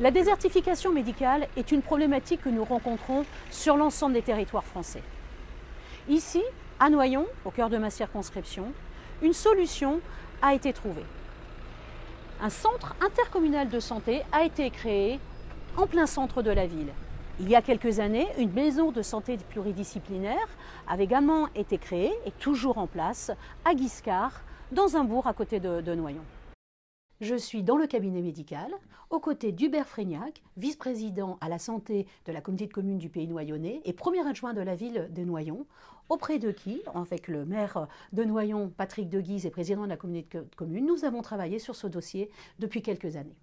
La désertification médicale est une problématique que nous rencontrons sur l'ensemble des territoires français. Ici, à Noyon, au cœur de ma circonscription, une solution a été trouvée. Un centre intercommunal de santé a été créé en plein centre de la ville. Il y a quelques années, une maison de santé pluridisciplinaire avait également été créée et toujours en place à Guiscard, dans un bourg à côté de Noyon. Je suis dans le cabinet médical, aux côtés d'Hubert Frégnac, vice-président à la santé de la communauté de communes du Pays Noyonnais et premier adjoint de la ville de Noyon, auprès de qui, avec le maire de Noyon, Patrick de Guise, et président de la communauté de communes, nous avons travaillé sur ce dossier depuis quelques années.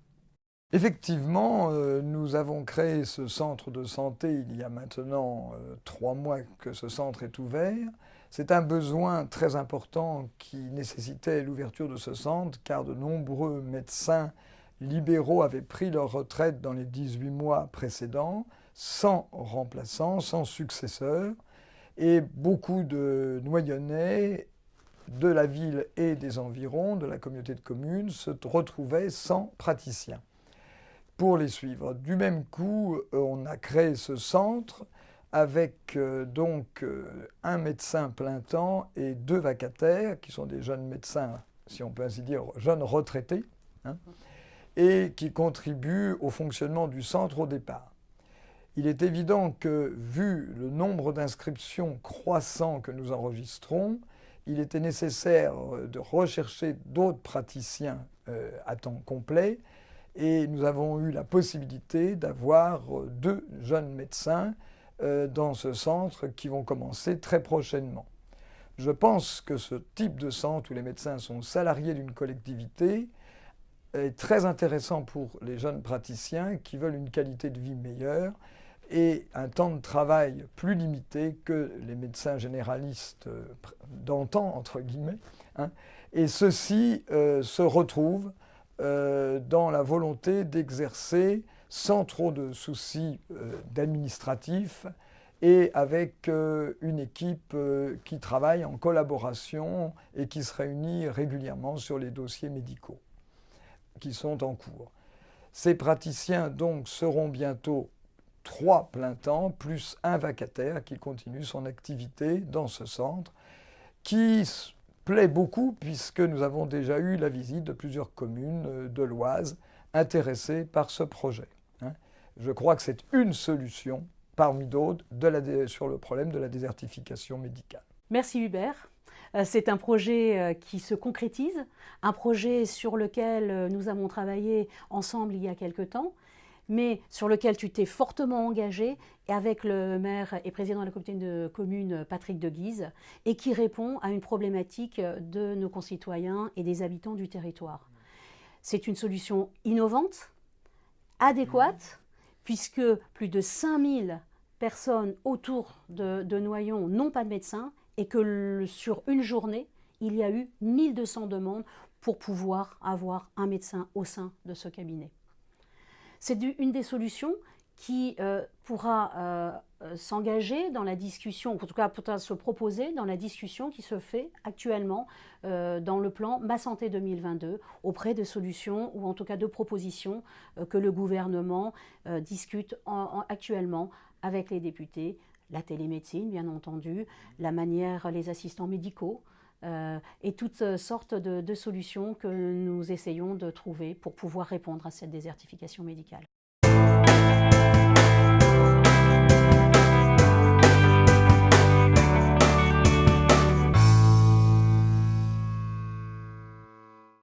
Effectivement, nous avons créé ce centre de santé il y a maintenant 3 mois que ce centre est ouvert. C'est un besoin très important qui nécessitait l'ouverture de ce centre car de nombreux médecins libéraux avaient pris leur retraite dans les 18 mois précédents, sans remplaçant, sans successeur. Et beaucoup de Noyonnais de la ville et des environs, de la communauté de communes, se retrouvaient sans praticien pour les suivre. Du même coup, on a créé ce centre avec un médecin plein temps et 2 vacataires, qui sont des jeunes médecins, si on peut ainsi dire, jeunes retraités, et qui contribuent au fonctionnement du centre au départ. Il est évident que, vu le nombre d'inscriptions croissant que nous enregistrons, il était nécessaire de rechercher d'autres praticiens à temps complet, et nous avons eu la possibilité d'avoir 2 jeunes médecins dans ce centre qui vont commencer très prochainement. Je pense que ce type de centre où les médecins sont salariés d'une collectivité est très intéressant pour les jeunes praticiens qui veulent une qualité de vie meilleure et un temps de travail plus limité que les médecins généralistes d'antan, entre guillemets. Et ceux-ci se retrouvent dans la volonté d'exercer sans trop de soucis d'administratifs et avec une équipe qui travaille en collaboration et qui se réunit régulièrement sur les dossiers médicaux qui sont en cours. Ces praticiens donc seront bientôt 3 plein temps plus 1 vacataire qui continue son activité dans ce centre qui plaît beaucoup puisque nous avons déjà eu la visite de plusieurs communes de l'Oise intéressées par ce projet. Je crois que c'est une solution parmi d'autres sur le problème de la désertification médicale. Merci Hubert. C'est un projet qui se concrétise, un projet sur lequel nous avons travaillé ensemble il y a quelque temps, mais sur lequel tu t'es fortement engagé et avec le maire et président de la communauté de communes Patrick de Guise et qui répond à une problématique de nos concitoyens et des habitants du territoire. C'est une solution innovante, adéquate, puisque plus de 5000 personnes autour de Noyon n'ont pas de médecin et que sur une journée, il y a eu 1200 demandes pour pouvoir avoir un médecin au sein de ce cabinet. C'est une des solutions qui pourra s'engager dans la discussion, en tout cas pourra se proposer dans la discussion qui se fait actuellement dans le plan Ma Santé 2022 auprès de solutions ou en tout cas de propositions que le gouvernement discute actuellement avec les députés, la télémédecine bien entendu, la manière, les assistants médicaux, et toutes sortes de solutions que nous essayons de trouver pour pouvoir répondre à cette désertification médicale.